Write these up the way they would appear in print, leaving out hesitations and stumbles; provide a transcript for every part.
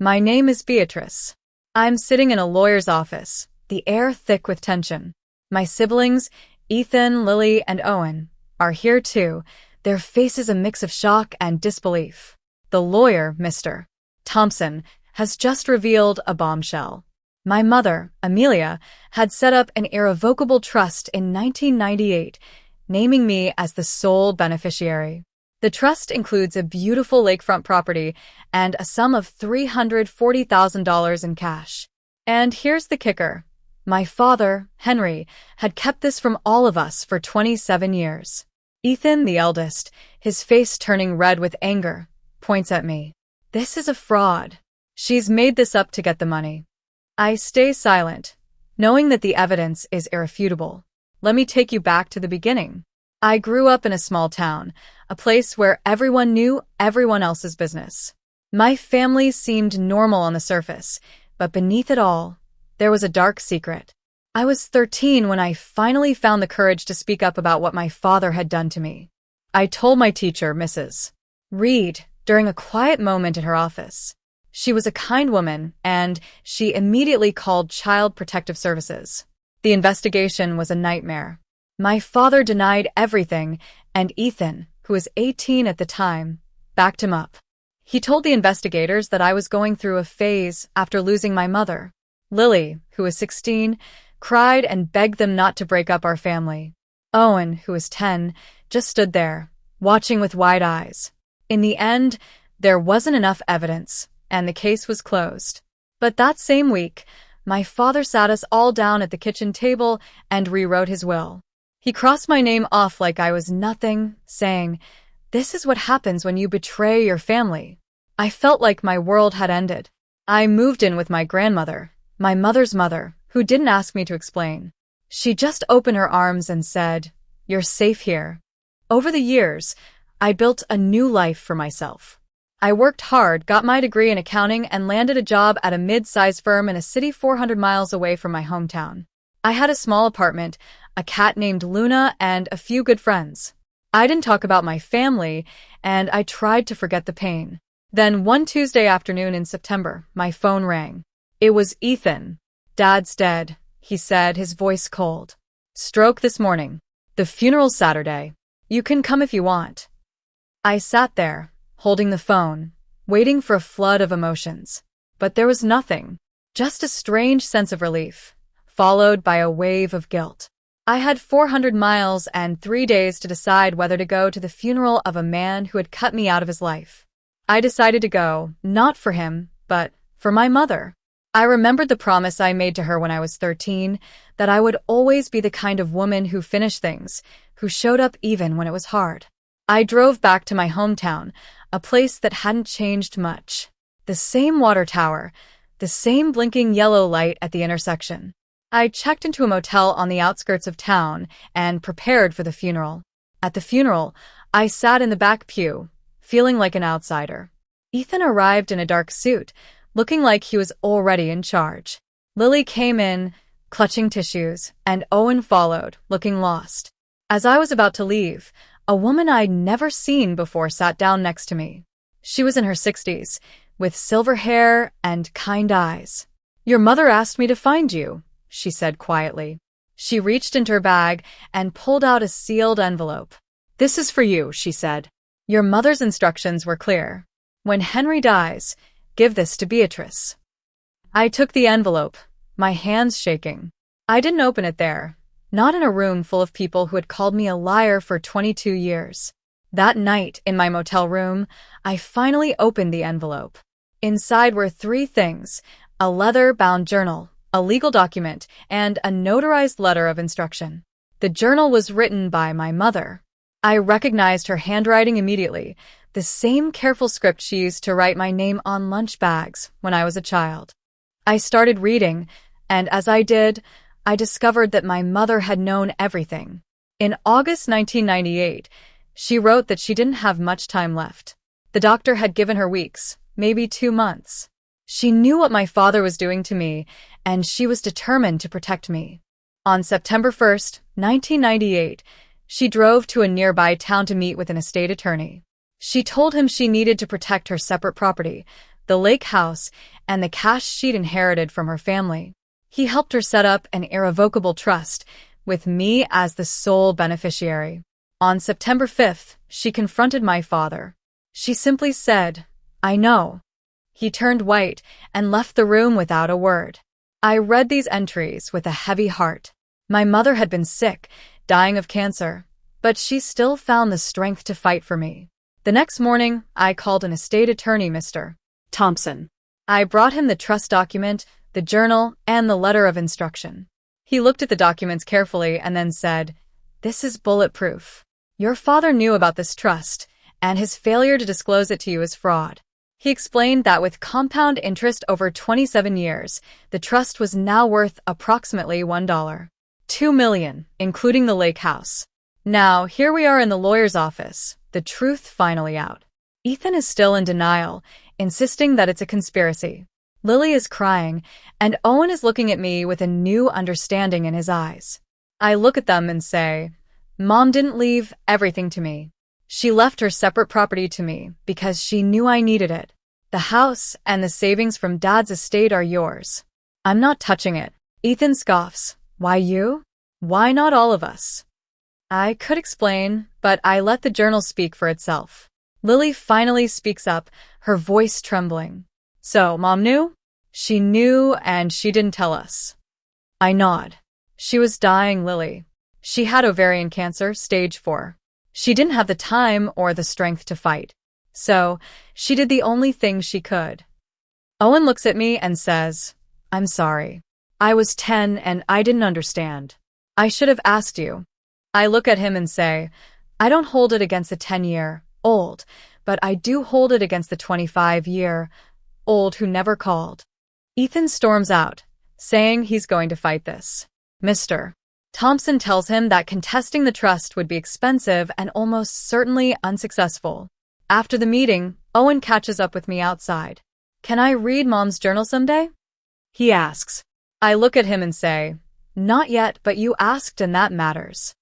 My name is Beatrice. I'm sitting in a lawyer's office, the air thick with tension. My siblings, Ethan, Lily, and Owen, are here too, their faces a mix of shock and disbelief. The lawyer, Mr. Thompson, has just revealed a bombshell. My mother, Amelia, had set up an irrevocable trust in 1998, naming me as the sole beneficiary. The trust includes a beautiful lakefront property and a sum of $340,000 in cash. And here's the kicker. My father, Henry, had kept this from all of us for 27 years. Ethan, the eldest, his face turning red with anger, points at me. This is a fraud. She's made this up to get the money. I stay silent, knowing that the evidence is irrefutable. Let me take you back to the beginning. I grew up in a small town, a place where everyone knew everyone else's business. My family seemed normal on the surface, but beneath it all, there was a dark secret. I was 13 when I finally found the courage to speak up about what my father had done to me. I told my teacher, Mrs. Reed, during a quiet moment in her office. She was a kind woman, and she immediately called Child Protective Services. The investigation was a nightmare. My father denied everything, and Ethan, who was 18 at the time, backed him up. He told the investigators that I was going through a phase after losing my mother. Lily, who was 16, cried and begged them not to break up our family. Owen, who was 10, just stood there, watching with wide eyes. In the end, there wasn't enough evidence, and the case was closed. But that same week, my father sat us all down at the kitchen table and rewrote his will. He crossed my name off like I was nothing, saying, "This is what happens when you betray your family." I felt like my world had ended. I moved in with my grandmother, my mother's mother, who didn't ask me to explain. She just opened her arms and said, "You're safe here." Over the years, I built a new life for myself. I worked hard, got my degree in accounting, and landed a job at a mid-sized firm in a city 400 miles away from my hometown. I had a small apartment, a cat named Luna, and a few good friends. I didn't talk about my family, and I tried to forget the pain. Then one Tuesday afternoon in September, my phone rang. It was Ethan. "Dad's dead," he said, his voice cold. "Stroke this morning. The funeral's Saturday. You can come if you want." I sat there, holding the phone, waiting for a flood of emotions. But there was nothing, just a strange sense of relief, followed by a wave of guilt. I had 400 miles and 3 days to decide whether to go to the funeral of a man who had cut me out of his life. I decided to go, not for him, but for my mother. I remembered the promise I made to her when I was 13, that I would always be the kind of woman who finished things, who showed up even when it was hard. I drove back to my hometown, a place that hadn't changed much. The same water tower, the same blinking yellow light at the intersection. I checked into a motel on the outskirts of town and prepared for the funeral. At the funeral, I sat in the back pew, feeling like an outsider. Ethan arrived in a dark suit, looking like he was already in charge. Lily came in, clutching tissues, and Owen followed, looking lost. As I was about to leave, a woman I'd never seen before sat down next to me. She was in her 60s, with silver hair and kind eyes. "Your mother asked me to find you," she said quietly. She reached into her bag and pulled out a sealed envelope. "This is for you," she said. "Your mother's instructions were clear. When Henry dies, give this to Beatrice." I took the envelope, my hands shaking. I didn't open it there, not in a room full of people who had called me a liar for 22 years. That night, in my motel room, I finally opened the envelope. Inside were 3 things: a leather-bound journal, a legal document, and a notarized letter of instruction. The journal was written by my mother. I recognized her handwriting immediately, the same careful script she used to write my name on lunch bags when I was a child. I started reading, and as I did, I discovered that my mother had known everything. In August 1998, she wrote that she didn't have much time left. The doctor had given her weeks, maybe 2 months. She knew what my father was doing to me, and she was determined to protect me. On September 1st, 1998, she drove to a nearby town to meet with an estate attorney. She told him she needed to protect her separate property, the lake house, and the cash she'd inherited from her family. He helped her set up an irrevocable trust, with me as the sole beneficiary. On September 5th, she confronted my father. She simply said, "I know." He turned white and left the room without a word. I read these entries with a heavy heart. My mother had been sick, dying of cancer, but she still found the strength to fight for me. The next morning, I called an estate attorney, Mr. Thompson. I brought him the trust document, the journal, and the letter of instruction. He looked at the documents carefully and then said, "This is bulletproof. Your father knew about this trust, and his failure to disclose it to you is fraud." He explained that with compound interest over 27 years, the trust was now worth approximately $1.2 million, including the lake house. Now, here we are in the lawyer's office, the truth finally out. Ethan is still in denial, insisting that it's a conspiracy. Lily is crying, and Owen is looking at me with a new understanding in his eyes. I look at them and say, "Mom didn't leave everything to me. She left her separate property to me because she knew I needed it. The house and the savings from Dad's estate are yours. I'm not touching it." Ethan scoffs. "Why you? Why not all of us?" I could explain, but I let the journal speak for itself. Lily finally speaks up, her voice trembling. "So, Mom knew?" "She knew, and she didn't tell us." I nod. "She was dying, Lily. She had ovarian cancer, stage 4. She didn't have the time or the strength to fight. So, she did the only thing she could." Owen looks at me and says, "I'm sorry. I was 10 and I didn't understand. I should have asked you." I look at him and say, "I don't hold it against the 10-year-old, but I do hold it against the 25-year-old who never called." Ethan storms out, saying he's going to fight this. Mr. Thompson tells him that contesting the trust would be expensive and almost certainly unsuccessful. After the meeting, Owen catches up with me outside. "Can I read Mom's journal someday?" he asks. I look at him and say, "Not yet, but you asked and that matters."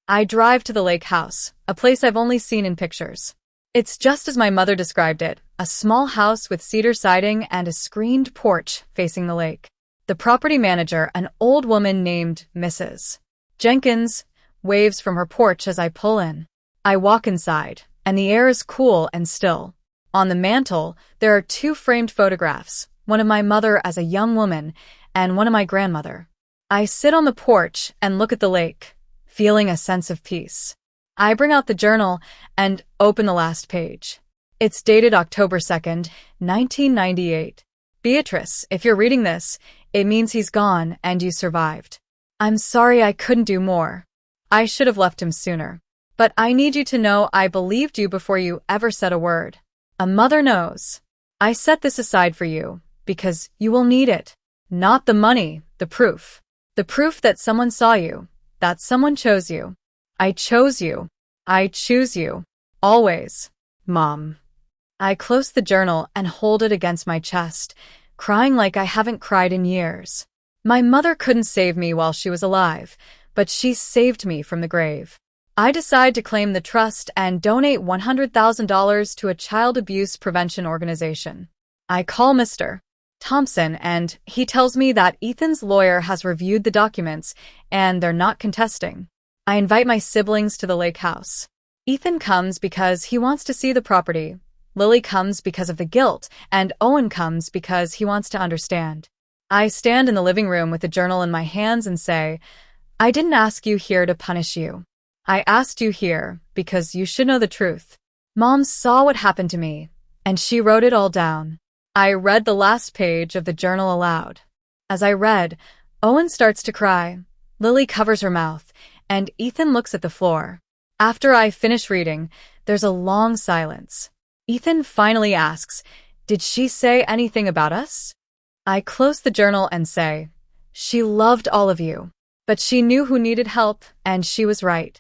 I drive to the lake house, a place I've only seen in pictures. It's just as my mother described it, a small house with cedar siding and a screened porch facing the lake. The property manager, an old woman named Mrs. Jenkins, waves from her porch as I pull in. I walk inside, and the air is cool and still. On the mantel, there are 2 framed photographs, one of my mother as a young woman and one of my grandmother. I sit on the porch and look at the lake, feeling a sense of peace. I bring out the journal and open the last page. It's dated October 2nd, 1998. "Beatrice, if you're reading this, it means he's gone and you survived. I'm sorry I couldn't do more. I should have left him sooner. But I need you to know I believed you before you ever said a word. A mother knows. I set this aside for you, because you will need it. Not the money, the proof. The proof that someone saw you, that someone chose you. I chose you. I choose you. Always. Mom." I close the journal and hold it against my chest, crying like I haven't cried in years. My mother couldn't save me while she was alive, but she saved me from the grave. I decide to claim the trust and donate $100,000 to a child abuse prevention organization. I call Mr. Thompson and he tells me that Ethan's lawyer has reviewed the documents and they're not contesting. I invite my siblings to the lake house. Ethan comes because he wants to see the property. Lily comes because of the guilt, and Owen comes because he wants to understand. I stand in the living room with the journal in my hands and say, "I didn't ask you here to punish you. I asked you here because you should know the truth. Mom saw what happened to me, and she wrote it all down." I read the last page of the journal aloud. As I read, Owen starts to cry. Lily covers her mouth, and Ethan looks at the floor. After I finish reading, there's a long silence. Ethan finally asks, "Did she say anything about us?" I close the journal and say, "She loved all of you, but she knew who needed help, and she was right."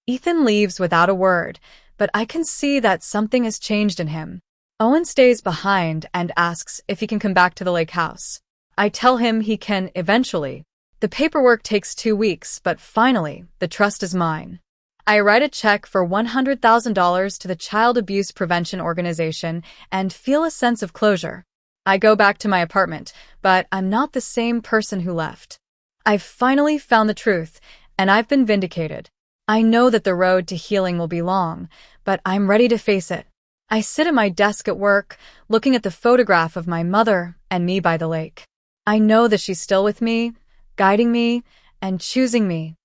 Ethan leaves without a word, but I can see that something has changed in him. Owen stays behind and asks if he can come back to the lake house. I tell him he can eventually. The paperwork takes 2 weeks, but finally, the trust is mine. I write a check for $100,000 to the Child Abuse Prevention Organization and feel a sense of closure. I go back to my apartment, but I'm not the same person who left. I've finally found the truth, and I've been vindicated. I know that the road to healing will be long, but I'm ready to face it. I sit at my desk at work, looking at the photograph of my mother and me by the lake. I know that she's still with me, guiding me, and choosing me,